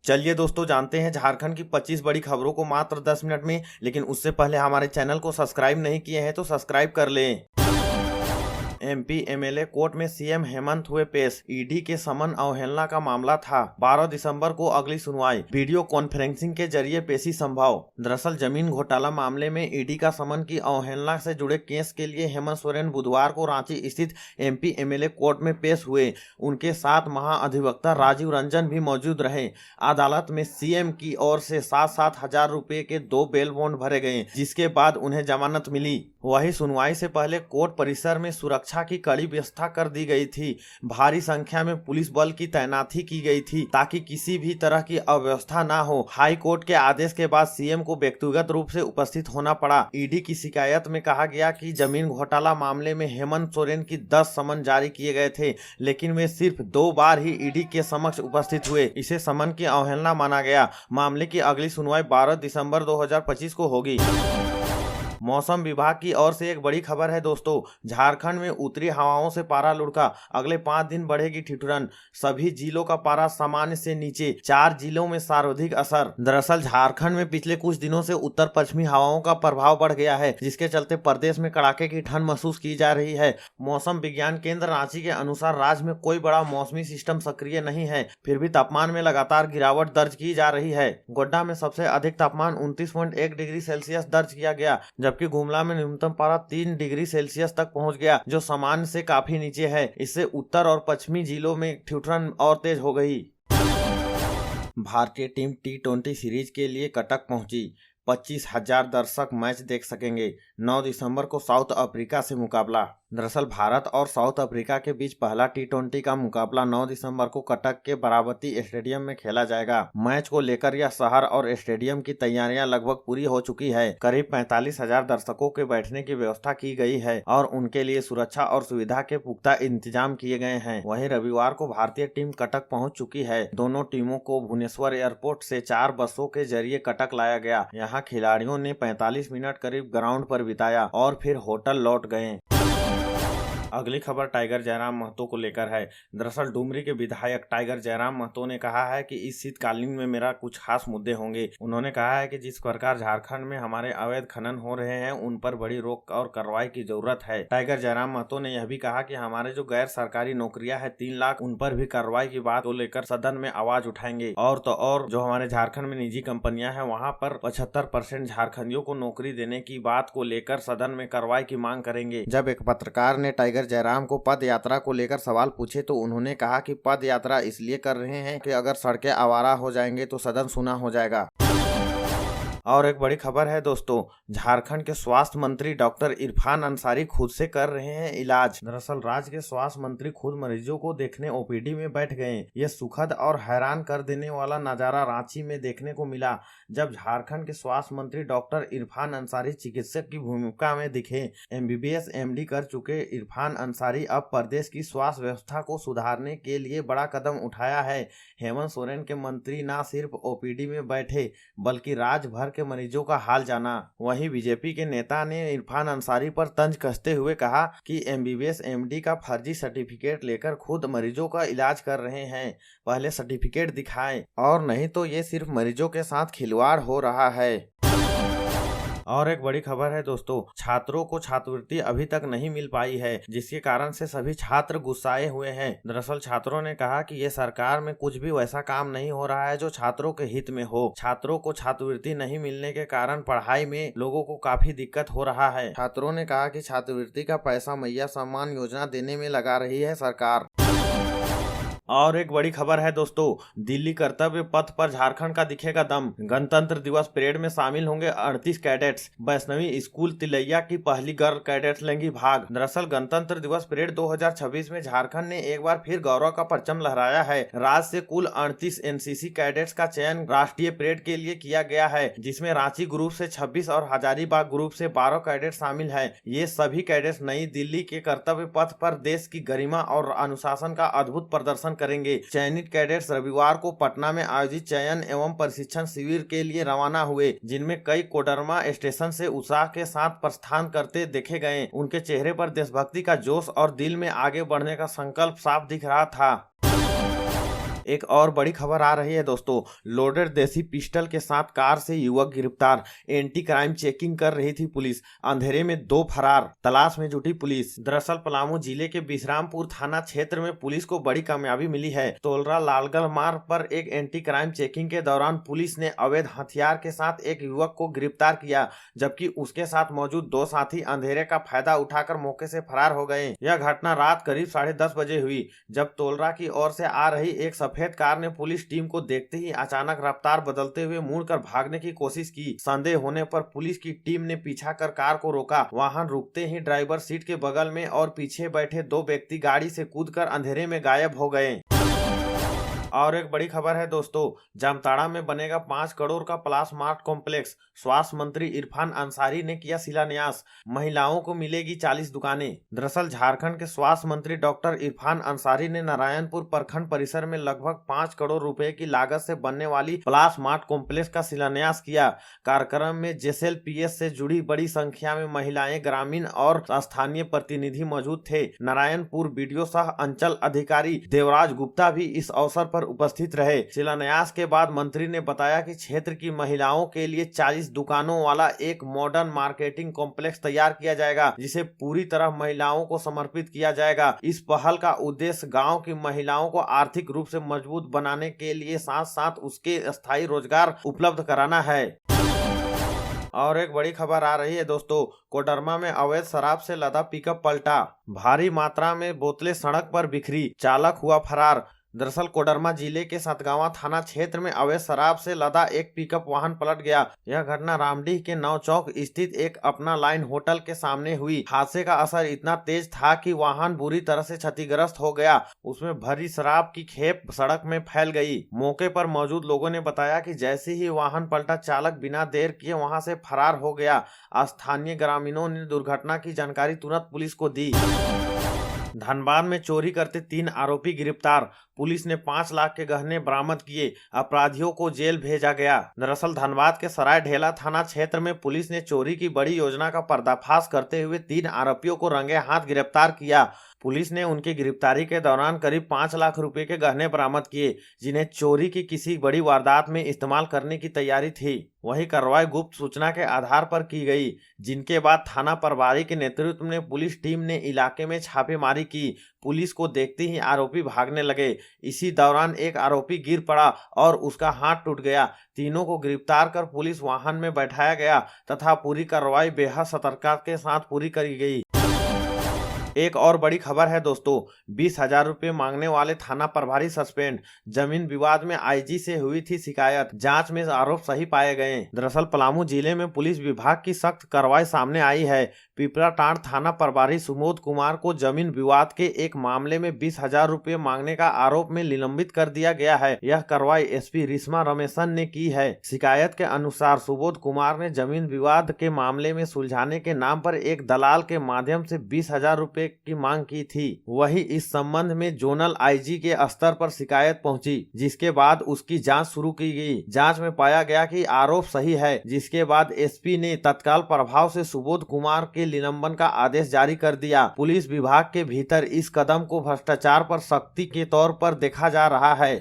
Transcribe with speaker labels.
Speaker 1: चलिए दोस्तों, जानते हैं झारखंड की 25 बड़ी खबरों को मात्र 10 मिनट में। लेकिन उससे पहले हमारे चैनल को सब्सक्राइब नहीं किए हैं तो सब्सक्राइब कर लें। एमपी एमएलए कोर्ट में सीएम हेमंत हुए पेश। ईडी के समन अवहेलना का मामला था। 12 दिसंबर को अगली सुनवाई। वीडियो कॉन्फ्रेंसिंग के जरिए पेशी संभव। दरअसल जमीन घोटाला मामले में ईडी का समन की अवहेलना से जुड़े केस के लिए हेमंत सोरेन बुधवार को रांची स्थित एमपी एमएलए कोर्ट में पेश हुए। उनके साथ महाअधिवक्ता राजीव रंजन भी मौजूद रहे। अदालत में सीएम की ओर से 7-7 हजार रुपए के 2 बेल बॉन्ड भरे गए, जिसके बाद उन्हें जमानत मिली। वही सुनवाई से पहले कोर्ट परिसर में सुरक्षा की कड़ी व्यवस्था कर दी गई थी। भारी संख्या में पुलिस बल की तैनाती की गई थी ताकि किसी भी तरह की अव्यवस्था ना हो। हाई कोर्ट के आदेश के बाद सीएम को व्यक्तिगत रूप से उपस्थित होना पड़ा। ईडी की शिकायत में कहा गया कि जमीन घोटाला मामले में हेमंत सोरेन की 10 समन जारी किए गए थे, लेकिन वे सिर्फ 2 बार ही ईडी के समक्ष उपस्थित हुए। इसे समन की अवहेलना माना गया। मामले की अगली सुनवाई 12 दिसंबर 2025 को होगी। मौसम विभाग की ओर से एक बड़ी खबर है दोस्तों। झारखंड में उत्तरी हवाओं से पारा लुढ़का। अगले 5 दिन बढ़ेगी ठिठुरन। सभी जिलों का पारा सामान्य से नीचे। 4 जिलों में सर्वाधिक असर। दरअसल झारखंड में पिछले कुछ दिनों से उत्तर पश्चिमी हवाओं का प्रभाव बढ़ गया है, जिसके चलते प्रदेश में कड़ाके की ठंड महसूस की जा रही है। मौसम विज्ञान केंद्र रांची के अनुसार राज्य में कोई बड़ा मौसमी सिस्टम सक्रिय नहीं है, फिर भी तापमान में लगातार गिरावट दर्ज की जा रही है। गोड्डा में सबसे अधिक तापमान 29.1 डिग्री सेल्सियस दर्ज किया गया, जबकि गुमला में न्यूनतम पारा 3 डिग्री सेल्सियस तक पहुंच गया, जो सामान्य से काफी नीचे है। इससे उत्तर और पश्चिमी जिलों में ठिठुरन और तेज हो गई। भारतीय टीम T20 सीरीज के लिए कटक पहुंची। 25,000 दर्शक मैच देख सकेंगे। 9 दिसंबर को साउथ अफ्रीका से मुकाबला। दरअसल भारत और साउथ अफ्रीका के बीच पहला T20 का मुकाबला 9 दिसंबर को कटक के बराबती स्टेडियम में खेला जाएगा। मैच को लेकर यह शहर और स्टेडियम की तैयारियां लगभग पूरी हो चुकी है। करीब 45,000 दर्शकों के बैठने की व्यवस्था की गई है और उनके लिए सुरक्षा और सुविधा के पुख्ता इंतजाम किए गए हैं। वहीं रविवार को भारतीय टीम कटक पहुँच चुकी है। दोनों टीमों को भुवनेश्वर एयरपोर्ट से 4 बसों के जरिए कटक लाया गया। यहाँ खिलाड़ियों ने 45 मिनट करीब ग्राउंड पर बिताया और फिर होटल लौट गए। अगली खबर टाइगर जयराम महतो को लेकर है। दरअसल डुमरी के विधायक टाइगर जयराम महतो ने कहा है कि इस शीतकालीन में मेरा कुछ खास मुद्दे होंगे। उन्होंने कहा है कि जिस प्रकार झारखंड में हमारे अवैध खनन हो रहे हैं, उन पर बड़ी रोक और कार्रवाई की जरूरत है। टाइगर जयराम महतो ने यह भी कहा कि हमारे जो गैर सरकारी नौकरियां है 3 लाख, उन पर भी कार्रवाई की बात को लेकर सदन में आवाज उठाएंगे। और तो और जो हमारे झारखंड में निजी कंपनियां हैं, वहाँ पर 75% झारखंडियों को नौकरी देने की बात को लेकर सदन में कार्रवाई की मांग करेंगे। जब एक पत्रकार ने टाइगर जयराम को पद यात्रा को लेकर सवाल पूछे तो उन्होंने कहा कि पद यात्रा इसलिए कर रहे हैं कि अगर सड़कें आवारा हो जाएंगे तो सदन सुना हो जाएगा। और एक बड़ी खबर है दोस्तों, झारखंड के स्वास्थ्य मंत्री डॉक्टर इरफान अंसारी खुद से कर रहे हैं इलाज। दरअसल राज्य के स्वास्थ्य मंत्री खुद मरीजों को देखने ओपीडी में बैठ गए। यह सुखद और हैरान कर देने वाला नजारा रांची में देखने को मिला, जब झारखंड के स्वास्थ्य मंत्री डॉक्टर इरफान अंसारी चिकित्सक की भूमिका में दिखे। MBBS MD कर चुके इरफान अंसारी अब प्रदेश की स्वास्थ्य व्यवस्था को सुधारने के लिए बड़ा कदम उठाया है। हेमंत सोरेन के मंत्री न सिर्फ ओपीडी में बैठे, बल्कि राज्य भर के मरीजों का हाल जाना। वहीं बीजेपी के नेता ने इरफान अंसारी पर तंज कसते हुए कहा कि MBBS MD का फर्जी सर्टिफिकेट लेकर खुद मरीजों का इलाज कर रहे हैं। पहले सर्टिफिकेट दिखाएं, और नहीं तो ये सिर्फ मरीजों के साथ खिलवाड़ हो रहा है। और एक बड़ी खबर है दोस्तों, छात्रों को छात्रवृत्ति अभी तक नहीं मिल पाई है, जिसके कारण से सभी छात्र गुस्साए हुए हैं। दरअसल छात्रों ने कहा कि ये सरकार में कुछ भी वैसा काम नहीं हो रहा है जो छात्रों के हित में हो। छात्रों को छात्रवृत्ति नहीं मिलने के कारण पढ़ाई में लोगों को काफी दिक्कत हो रहा है। छात्रों ने कहा कि छात्रवृत्ति का पैसा मैया सम्मान योजना देने में लगा रही है सरकार। और एक बड़ी खबर है दोस्तों, दिल्ली कर्तव्य पथ पर झारखंड का दिखेगा दम। गणतंत्र दिवस परेड में शामिल होंगे 38 कैडेट्स। वैष्णवी स्कूल तिलैया की पहली गर्ल कैडेट्स लेंगी भाग। दरअसल गणतंत्र दिवस परेड 2026 में झारखंड ने एक बार फिर गौरव का परचम लहराया है। राज्य से कुल 38 NCC कैडेट्स का चयन राष्ट्रीय परेड के लिए किया गया है, जिसमें रांची ग्रुप से 26 और हजारीबाग ग्रुप से 12 कैडेट शामिल है। ये सभी कैडेट्स नई दिल्ली के कर्तव्य पथ पर देश की गरिमा और अनुशासन का अद्भुत प्रदर्शन करेंगे। चयनित कैडेट्स रविवार को पटना में आयोजित चयन एवं प्रशिक्षण शिविर के लिए रवाना हुए, जिनमें कई कोडरमा स्टेशन से उत्साह के साथ प्रस्थान करते देखे गए। उनके चेहरे पर देशभक्ति का जोश और दिल में आगे बढ़ने का संकल्प साफ दिख रहा था। एक और बड़ी खबर आ रही है दोस्तों, लोडेड देसी पिस्टल के साथ कार से युवक गिरफ्तार। एंटी क्राइम चेकिंग कर रही थी पुलिस, अंधेरे में 2 फरार, तलाश में जुटी पुलिस। दरअसल पलामू जिले के बिश्रामपुर थाना क्षेत्र में पुलिस को बड़ी कामयाबी मिली है। तोलरा लालगढ़ मार्ग पर एक एंटी क्राइम चेकिंग के दौरान पुलिस ने अवैध हथियार के साथ एक युवक को गिरफ्तार किया, जबकि उसके साथ मौजूद 2 साथी अंधेरे का फायदा उठाकर मौके से फरार हो गए। यह घटना रात करीब 10:30 बजे हुई, जब तोलरा की ओर से आ रही एक सफेद कार ने पुलिस टीम को देखते ही अचानक रफ्तार बदलते हुए मुड़कर भागने की कोशिश की। संदेह होने पर पुलिस की टीम ने पीछा कर कार को रोका। वाहन रुकते ही ड्राइवर सीट के बगल में और पीछे बैठे 2 व्यक्ति गाड़ी से कूदकर अंधेरे में गायब हो गए। और एक बड़ी खबर है दोस्तों, जामताड़ा में बनेगा 5 करोड़ का प्लास मार्ट कॉम्प्लेक्स। स्वास्थ्य मंत्री इरफान अंसारी ने किया शिलान्यास। महिलाओं को मिलेगी 40 दुकानें। दरअसल झारखंड के स्वास्थ्य मंत्री डॉक्टर इरफान अंसारी ने नारायणपुर प्रखंड परिसर में लगभग 5 करोड़ रुपए की लागत से बनने वाली प्लास मार्ट कॉम्प्लेक्स का शिलान्यास किया। कार्यक्रम में जेएसएलपीएस से जुड़ी बड़ी संख्या में महिलाएं, ग्रामीण और स्थानीय प्रतिनिधि मौजूद थे। नारायणपुर बीडीओ सह अंचल अधिकारी देवराज गुप्ता भी इस अवसर पर उपस्थित रहे। शिलान्यास के बाद मंत्री ने बताया कि क्षेत्र की महिलाओं के लिए 40 दुकानों वाला एक मॉडर्न मार्केटिंग कॉम्प्लेक्स तैयार किया जाएगा, जिसे पूरी तरह महिलाओं को समर्पित किया जाएगा। इस पहल का उद्देश्य गांव की महिलाओं को आर्थिक रूप से मजबूत बनाने के लिए साथ साथ उसके स्थायी रोजगार उपलब्ध कराना है। और एक बड़ी खबर आ रही है दोस्तों, कोडरमा में अवैध शराब से लदा पिकअप पलटा। भारी मात्रा में बोतलें सड़क पर बिखरी, चालक हुआ फरार। दरअसल कोडरमा जिले के सतगावा थाना क्षेत्र में अवैध शराब से लदा एक पिकअप वाहन पलट गया। यह घटना रामडीह के नौ चौक स्थित एक अपना लाइन होटल के सामने हुई। हादसे का असर इतना तेज था कि वाहन बुरी तरह से क्षतिग्रस्त हो गया। उसमें भरी शराब की खेप सड़क में फैल गई। मौके पर मौजूद लोगों ने बताया कि जैसे ही वाहन पलटा, चालक बिना देर किए वहां से फरार हो गया। स्थानीय ग्रामीणों ने दुर्घटना की जानकारी तुरंत पुलिस को दी। धनबाद में चोरी करते 3 आरोपी गिरफ्तार। पुलिस ने 5 लाख के गहने बरामद किए। अपराधियों को जेल भेजा गया। दरअसल धनबाद के सराय ढेला थाना क्षेत्र में पुलिस ने चोरी की बड़ी योजना का पर्दाफाश करते हुए 3 आरोपियों को रंगे हाथ गिरफ्तार किया। पुलिस ने उनकी गिरफ्तारी के दौरान करीब 5 लाख रुपए के गहने बरामद किए, जिन्हें चोरी की किसी बड़ी वारदात में इस्तेमाल करने की तैयारी थी। वहीं कार्रवाई गुप्त सूचना के आधार पर की गई, जिनके बाद थाना प्रभारी के नेतृत्व में पुलिस टीम ने इलाके में छापेमारी की। पुलिस को देखते ही आरोपी भागने लगे। इसी दौरान एक आरोपी गिर पड़ा और उसका हाथ टूट गया। तीनों को गिरफ्तार कर पुलिस वाहन में बैठाया गया तथा पूरी कार्रवाई बेहद सतर्कता के साथ पूरी करी गई। एक और बड़ी खबर है दोस्तों, 20,000 रुपए मांगने वाले थाना प्रभारी सस्पेंड। जमीन विवाद में आईजी से हुई थी शिकायत, जांच में आरोप सही पाए गए। दरअसल पलामू जिले में पुलिस विभाग की सख्त कार्रवाई सामने आई है। पिपराटांड थाना प्रभारी सुमोद कुमार को जमीन विवाद के एक मामले में 20,000 रुपए मांगने का आरोप में निलंबित कर दिया गया है। यह कार्रवाई एसपी रिश्मा रमेशन ने की है। शिकायत के अनुसार सुबोध कुमार ने जमीन विवाद के मामले में सुलझाने के नाम पर एक दलाल के माध्यम से 20,000 रुपए की मांग की थी। वही इस संबंध में जोनल आईजी के स्तर पर शिकायत पहुंची, जिसके बाद उसकी जांच शुरू की गई। जांच में पाया गया कि आरोप सही है, जिसके बाद एसपी ने तत्काल प्रभाव से सुबोध कुमार के निलंबन का आदेश जारी कर दिया। पुलिस विभाग के भीतर इस कदम को भ्रष्टाचार पर सख्ती के तौर पर देखा जा रहा है।